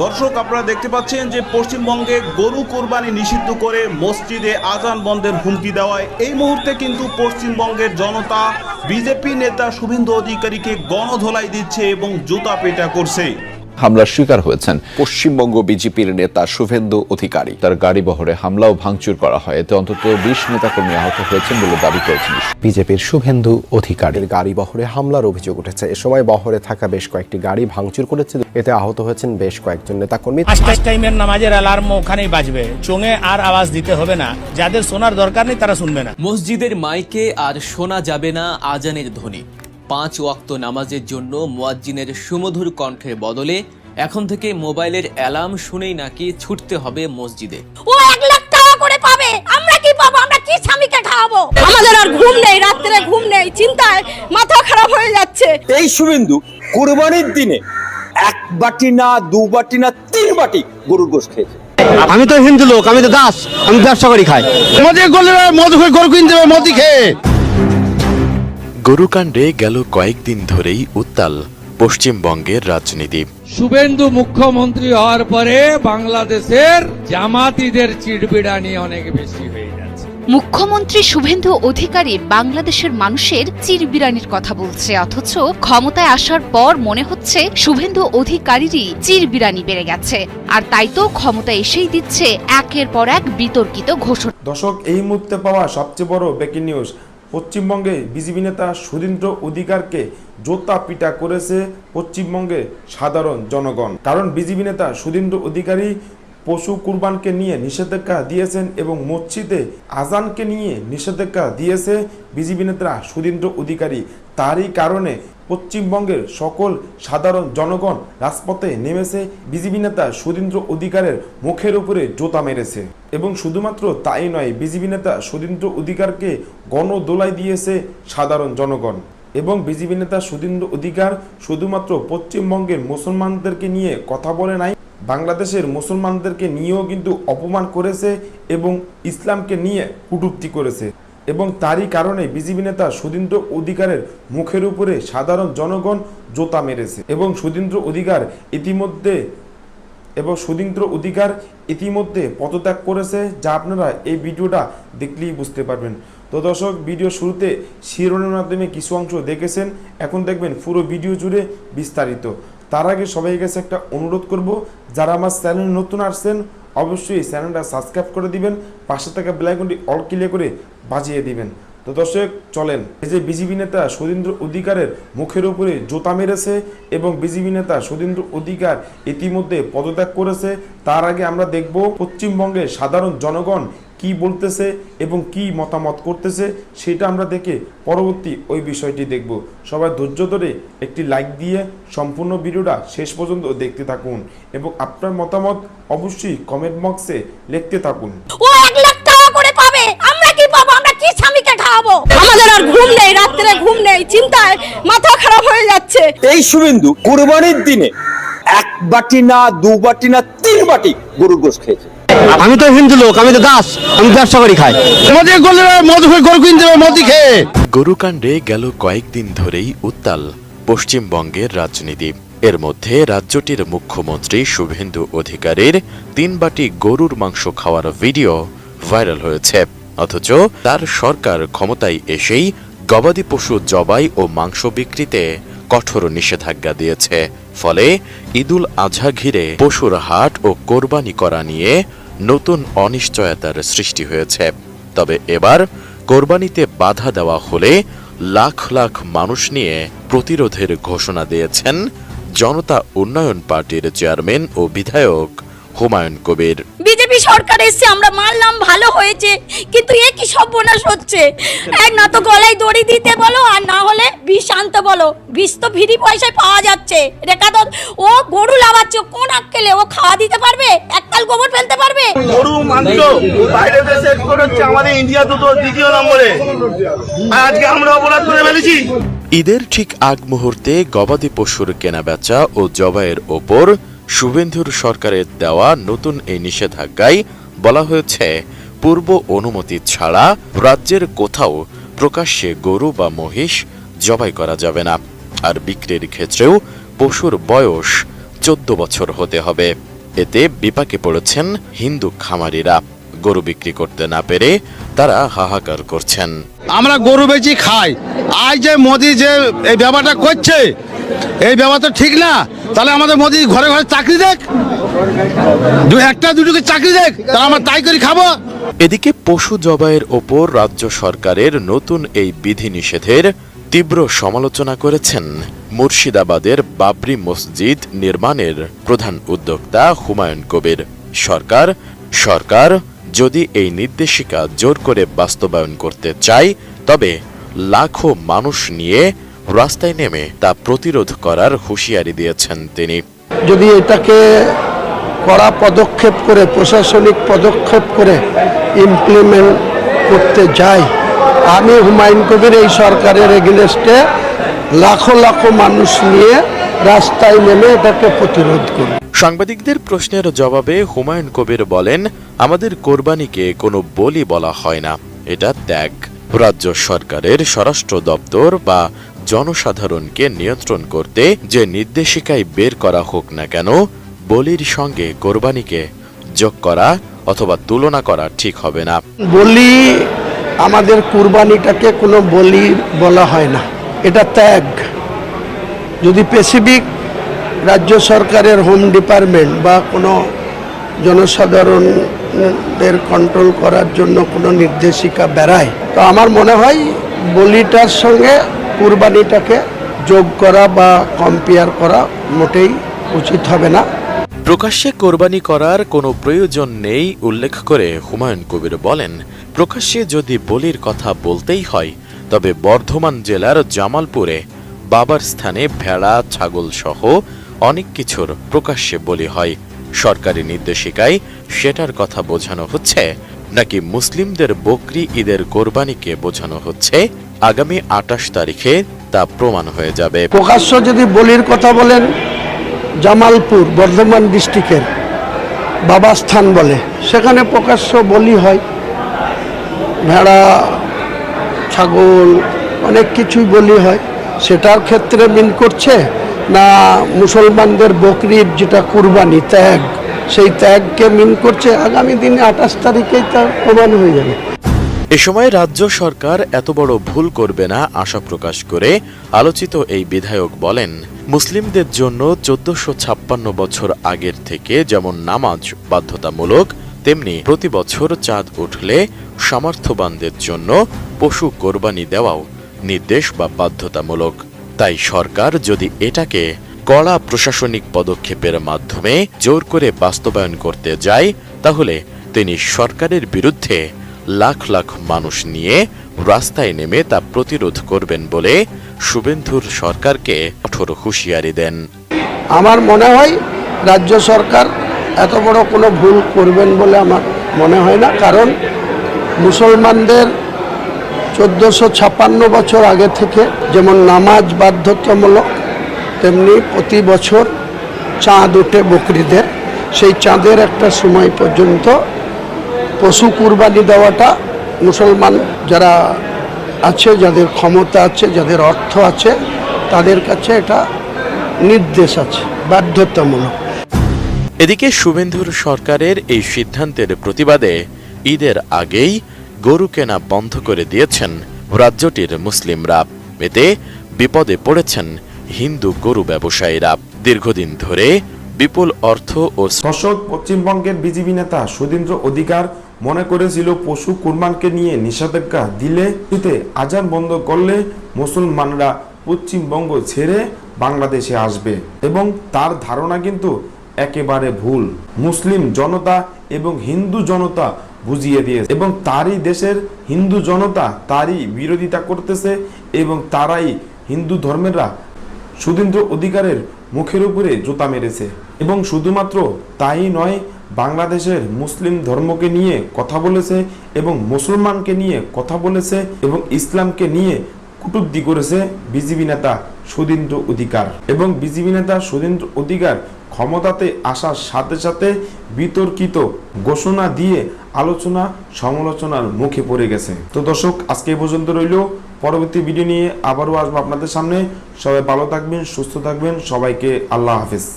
দর্শক, আপনারা দেখতে পাচ্ছেন যে পশ্চিমবঙ্গে গরু কোরবানি নিষিদ্ধ করে মসজিদে আজান বন্ধের হুমকি দেওয়ায় এই মুহূর্তে কিন্তু পশ্চিমবঙ্গের জনতা বিজেপি নেতা শুভেন্দু অধিকারীকে গণধোলাই দিচ্ছে এবং জুতা পেটা করছে। হামলার শিকার হয়েছেন পশ্চিমবঙ্গ বিজেপির নেতা শুভেন্দু অধিকারী। তার গাড়ি বহরে হামলা ও ভাঙচুর করা হয়। এতে অন্তত 20 নেতাকর্মী আহত হয়েছেন বলে দাবি করেছেন বিজেপির শুভেন্দু অধিকারীর গাড়ি বহরে হামলার অভিযোগ উঠেছে। এ সময় বহরে থাকা বেশ কয়েকটি গাড়ি ভাঙচুর করেছে। এতে আহত হয়েছেন বেশ কয়েকজন নেতাকর্মী। টাইমের নামাজের অ্যালার্ম ওখানেই বাজবে, চোঙে আর আওয়াজ দিতে হবে না। যাদের শোনার দরকার নেই তারা শুনবে না। মসজিদের মাইকে আর শোনা যাবে না আজানের ধ্বনি। 5 ওয়াক্ত নামাজের জন্য মুয়াজ্জিনের সুমধুর কণ্ঠের বদলে এখন থেকে মোবাইলের অ্যালার্ম শুনেই নাকি ছুটতে হবে মসজিদে। ও 1 লাখ টাকা করে পাবে, আমরা কি পাবো? আমরা কি স্বামীকে খাওয়াবো? আমাদের আর ঘুম নেই, রাত্রে ঘুম নেই, চিন্তায় মাথা খারাপ হয়ে যাচ্ছে। এই শুভেন্দু কুরবানির দিনে 1 বাটি না 2 বাটি না 3 বাটি গরুর গোশত খেয়েছে। আমি তো হিন্দু লোক, আমি তো দাস, আমি ব্যবসা করি খাই। মদে গরু গরু কিনতে হবে মদি খেয়ে। গরুকাণ্ডে গেল কয়েকদিন ধরেই উত্তাল পশ্চিমবঙ্গের রাজনীতি। শুভেন্দু মুখ্যমন্ত্রী হওয়ার পরে বাংলাদেশের জামাতিদের চিড়বিড়ানি অনেক বেশি হয়ে যাচ্ছে। মুখ্যমন্ত্রী শুভেন্দু অধিকারী বাংলাদেশের মানুষের চিরবিরানির কথা বলছে, অথচ ক্ষমতায় আসার পর মনে হচ্ছে শুভেন্দু অধিকারীরই চিরবিরানি বেড়ে গেছে। আর তাই তো ক্ষমতা এসেই দিচ্ছে একের পর এক বিতর্কিত ঘোষণা। দর্শক, এই মুহূর্তে পাওয়া সবচেয়ে বড় ব্রেকিং নিউজ, পশ্চিমবঙ্গে বিজেপি নেতা শুভেন্দু অধিকারকে জোতা পিটা করেছে পশ্চিমবঙ্গে সাধারণ জনগণ। কারণ বিজেপি নেতা শুভেন্দু অধিকারী পশু কুরবানকে নিয়ে নিষেধাজ্ঞা দিয়েছেন এবং মসজিদে আজানকে নিয়ে নিষেধাজ্ঞা দিয়েছে বিজেপি নেতা শুভেন্দু অধিকারী। তারই কারণে পশ্চিমবঙ্গের সকল সাধারণ জনগণ রাজপথে নেমেছে, বিজেপি নেতা শুভেন্দু অধিকারের মুখের উপরে জোতা মেরেছে। এবং শুধুমাত্র তাই নয়, বিজেপি নেতা শুভেন্দু অধিকারকে গণদোলাই দিয়েছে সাধারণ জনগণ। এবং বিজেপি নেতা শুভেন্দু অধিকার শুধুমাত্র পশ্চিমবঙ্গের মুসলমানদেরকে নিয়ে কথা বলে নাই, বাংলাদেশের মুসলমানদেরকে নিয়েও কিন্তু অপমান করেছে এবং ইসলামকে নিয়ে কটূক্তি করেছে। এবং তারই কারণে বিজেপি নেতা শুভেন্দু অধিকারের মুখের উপরে সাধারণ জনগণ জোতা মেরেছে। এবং শুভেন্দু অধিকার ইতিমধ্যে পদত্যাগ করেছে, যা আপনারা এই ভিডিওটা দেখলেই বুঝতে পারবেন। তো দর্শক, ভিডিও শুরুতে শিরোনামের মাধ্যমে কিছু অংশ দেখেছেন, এখন দেখবেন পুরো ভিডিও জুড়ে বিস্তারিত। তার আগে সবাই কাছে একটা অনুরোধ করব, যারা আমার চ্যানেল নতুন আসছেন অবশ্যই এই চ্যানেলটা সাবস্ক্রাইব করে দিবেন, পাশে থাকা বেল আইকনটি অল ক্লিক করে বাজিয়ে দিবেন। তো দর্শক চলেন, এই যে বিজেপি নেতা শুভেন্দু অধিকারের মুখের উপরে জোতা মেরেছে এবং বিজেপি নেতা শুভেন্দু অধিকার ইতিমধ্যে পদত্যাগ করেছে, তার আগে আমরা দেখব পশ্চিমবঙ্গের সাধারণ জনগণ কি বলতেছে এবং কি মতামত করতেছে, সেটা আমরা দেখে পরবর্তী ওই বিষয়টি দেখব। সবাই ধৈর্য ধরে একটি লাইক দিয়ে সম্পূর্ণ ভিডিওটা শেষ পর্যন্ত দেখতে থাকুন এবং আপনার মতামত অবশ্যই কমেন্ট বক্সে লিখতে থাকুন। ও 1 লাখ টাকা করে পাবে, আমরা কি পাবো? আমরা কি স্বামীকে খাওয়াবো? আমাদের আর ঘুম নেই, রাত্রে ঘুম নেই, চিন্তায় মাথা খারাপ হয়ে যাচ্ছে। এই শুভেন্দু কুরবানির দিনে 1 বাটি না 2 বাটি না 3 বাটি গরুর গোশত খেয়েছে। আমি তো হিন্দু লোক, আমি তো দাস, আমি ব্যবসা করি খাই। মদে গরু কিনতে হবে মদি খেয়ে। গরুকাণ্ডে গেল কয়েকদিন ধরেই উত্তাল পশ্চিমবঙ্গের রাজনীতি। এর মধ্যে রাজ্যটির মুখ্যমন্ত্রী শুভেন্দু অধিকারীর 3 বাটি গরুর মাংস খাওয়ার ভিডিও ভাইরাল হয়েছে। অথচ তার সরকার ক্ষমতায় এসেই গবাদি পশু জবাই ও মাংস বিক্রিতে কঠোর নিষেধাজ্ঞা দিয়েছে। ফলে ঈদুল আজহা ঘিরে পশুর হাট ও কোরবানি করা নিয়ে নতুন অনিশ্চয়তার সৃষ্টি হয়েছে। তবে এবার কোরবানিতে বাধা দেওয়া হলে লাখ লাখ মানুষ নিয়ে প্রতিরোধের ঘোষণা দিয়েছেন জনতা উন্নয়ন পার্টির চেয়ারম্যান ও বিধায়ক হুমায়ুন কবির। বিজেপি সরকার এসে আমরা মানলাম, ভালো হয়েছে, কিন্তু এ কি সর্বনাশ হচ্ছে। এক না তো গলায় দড়ি দিতে বলো, আর না হলে বিষ আনতে বলো। বিষ তো ফ্রি পয়সায় পাওয়া যাচ্ছে। ও গরু লাগাচ্ছে, কোন আক্কেলে ও খাওয়া দিতে পারবে? এককাল গোবর ফেলতে পারবে? গরু মাংস বাইরে দেশে এক্সপোর্ট হচ্ছে, আমাদের ইন্ডিয়া তো 2য় নম্বরে, আজকে আমরা অপরাধ করে ফেলেছি। ঈদের ঠিক আগ মুহূর্তে গবাদি পশুর কেনাবেচা ও জবাইয়ের ওপর শুভেন্দুর সরকারের দেওয়া নতুন এই নিষেধাজ্ঞায় বলা হয়েছে, পূর্ব অনুমতি ছাড়া রাজ্যের কোথাও প্রকাশ্যে গরু বা মহিষ জবাই করা যাবে না। আর বিক্রির ক্ষেত্রেও পশুর বয়স 14 বছর হতে হবে। এতে বিপাকে পড়েছেন হিন্দু খামারিরা। গরু বিক্রি করতে না পেরে তারা হাহাকার করছেন। আমরা গরু বেচি খাই, আজ যে মোদি যে এই ব্যাপারটা করছে, এই ব্যাপার তো ঠিক না। তাহলে আমাদের মোদি ঘরে ঘরে চাকরি দেখ, একটা দুটোকে চাকরি দেখ, তাহলে আমরা তাই করে খাবো। এদিকে পশু জবাইয়ের ওপর রাজ্য সরকারের নতুন এই বিধিনিষেধের তীব্র সমালোচনা করেছেন মুর্শিদাবাদের বাবরি মসজিদ নির্মাণের প্রধান উদ্যোক্তা হুমায়ুন কবির। সরকার যদি এই নির্দেশিকা জোর করে বাস্তবায়ন করতে চায়, তবে লাখো মানুষ নিয়ে রাস্তায় নেমে তা প্রতিরোধ করার হুঁশিয়ারি দিয়েছেন তিনি। যদি এটাকে কড়া পদক্ষেপ করে, প্রশাসনিক পদক্ষেপ করে ইমপ্লিমেন্ট করতে যায়, আমি হুমায়ুন কবির এই সরকারের এগেইনস্টে লাখো লাখো মানুষ নিয়ে রাস্তায় নেমে এটাকে প্রতিরোধ করব। সাংবাদিকদের প্রশ্নের জবাবে হুমায়ুন কবির বলেন, আমাদের কোরবানিকে কোনো বলি বলা হয় না, এটা ত্যাগ। রাজ্য সরকারের স্বরাষ্ট্র দপ্তর বা জনসাধারণকে নিয়ন্ত্রণ করতে যে নির্দেশিকায় বের করা হোক না কেন, বলির সঙ্গে কোরবানিকে যোগ করা অথবা তুলনা করা ঠিক হবে না। বলি, আমাদের কুরবানিটাকে কোনো বলি বলা হয় না, এটা ত্যাগ। যদি স্পেসিফিক রাজ্য সরকারের হোম ডিপার্টমেন্ট বা কোনো জনসাধারণদের কন্ট্রোল করার জন্য কোনো নির্দেশিকা বেরায়, তো আমার মনে হয় বলিটার সঙ্গে কুরবানিটাকে যোগ করা বা কম্পেয়ার করা মোটেই উচিত হবে না। প্রকাশ্যে কোরবানি করার কোনো প্রয়োজন নেই উল্লেখ করে হুমায়ুন কবির বলেন, প্রকাশ্যে যদি বলির কথা বলতেই হয়, তবে বর্ধমান জেলার জামালপুরে বাবার স্থানে ভেড়া, ছাগল সহ অনেক কিছুর প্রকাশ্যে বলি হয়। সরকারি নির্দেশিকায় সেটার কথা বোঝানো হচ্ছে, নাকি মুসলিমদের বকরি ঈদের কোরবানিকে বোঝানো হচ্ছে? আগামী 28 তারিখে তা প্রমাণ হয়ে যাবে। প্রকাশ্য যদি বলির কথা বলেন, জামালপুর বর্ধমান ডিস্ট্রিক্টের বাবা স্থান বলে, সেখানে প্রকাশ্য বলি হয়, ভেড়া, ছাগল, অনেক কিছুই বলি হয়। সেটার ক্ষেত্রে মিন করছে না মুসলমানদের বকরির যেটা কুরবানি ত্যাগ, সেই ত্যাগকে মিন করছে? আগামী দিনে 28 তারিখেই তার প্রমাণ হয়ে যাবে। এ সময় রাজ্য সরকার এত বড় ভুল করবে না আশা প্রকাশ করে আলোচিত এই বিধায়ক বলেন, মুসলিমদের জন্য 1456 বছর আগের থেকে যেমন নামাজ বাধ্যতামূলক, তেমনি প্রতি বছর চাঁদ উঠলে সামর্থ্যবানদের জন্য পশু কোরবানি দেওয়াও নির্দেশ বা বাধ্যতামূলক। তাই সরকার যদি এটাকে কড়া প্রশাসনিক পদক্ষেপের মাধ্যমে জোর করে বাস্তবায়ন করতে যায়, তাহলে তিনি সরকারের বিরুদ্ধে লাখ লাখ মানুষ নিয়ে রাস্তায় নেমে তা প্রতিরোধ করবেন বলে শুভেন্দুর সরকারকে কঠোর হুঁশিয়ারি দেন। আমার মনে হয় রাজ্য সরকার এত বড় কোনো ভুল করবেন বলে আমার মনে হয় না। কারণ মুসলমানদের 1456 বছর আগে থেকে যেমন নামাজ বাধ্যতামূলক, তেমনি প্রতি বছর চাঁদ ওঠে বকরিদের। সেই চাঁদের একটা সময় পর্যন্ত পশু কুরবানি দেওয়াটা মুসলমান যারা আছে, যাদের ক্ষমতা আছে, যাদের অর্থ আছে, তাদের কাছে এটা নির্দেশ আছে, বাধ্যতামূলক। এদিকে শুভেন্দুর সরকারের এই সিদ্ধান্তের প্রতিবাদে ঈদের আগেই গরু কেনা বন্ধ করে দিয়েছেন রাজ্যটির মুসলিমরা। এতে বিপদে পড়েছেন হিন্দু গরু ব্যবসায়ীরা। দীর্ঘদিন ধরে বিপুল অর্থ ও দর্শক, পশ্চিমবঙ্গের বিজেপি নেতা সুধীন্দ্র অধিকার মনে করেছিল পশু কুরবানকে নিয়ে নিষেধাজ্ঞা দিলে, আজান বন্ধ করলে মুসলমানরা পশ্চিমবঙ্গ ছেড়ে বাংলাদেশে আসবে, এবং তার ধারণা কিন্তু একেবারে ভুল। মুসলিম জনতা এবং হিন্দু জনতা বুঝিয়ে দিয়েছে, এবং তারই দেশের হিন্দু জনতা তারই বিরোধিতা করতেছে, এবং তারাই হিন্দু ধর্মেরা সুধীন্দ্র অধিকারের মুখের উপরে জুতা মেরেছে। এবং শুধুমাত্র তাই নয়, বাংলাদেশের মুসলিম ধর্মকে নিয়ে কথা বলেছে, এবং মুসলমানকে নিয়ে কথা বলেছে, এবং ইসলামকে নিয়ে কটূক্তি করেছে বিজেপি নেতা সুধীন্দ্র অধিকার। এবং বিজেপি নেতা সুধীন্দ্র অধিকার ক্ষমতাতে আসার সাথে সাথে বিতর্কিত ঘোষণা দিয়ে আলোচনা সমালোচনার মুখে পড়ে গেছে। তো দর্শক, আজকে এই পর্যন্ত রইল। পরবর্তী ভিডিও নিয়ে আবারও আসবো আপনাদের সামনে। সবাই ভালো থাকবেন, সুস্থ থাকবেন। সবাইকে আল্লাহ হাফেজ।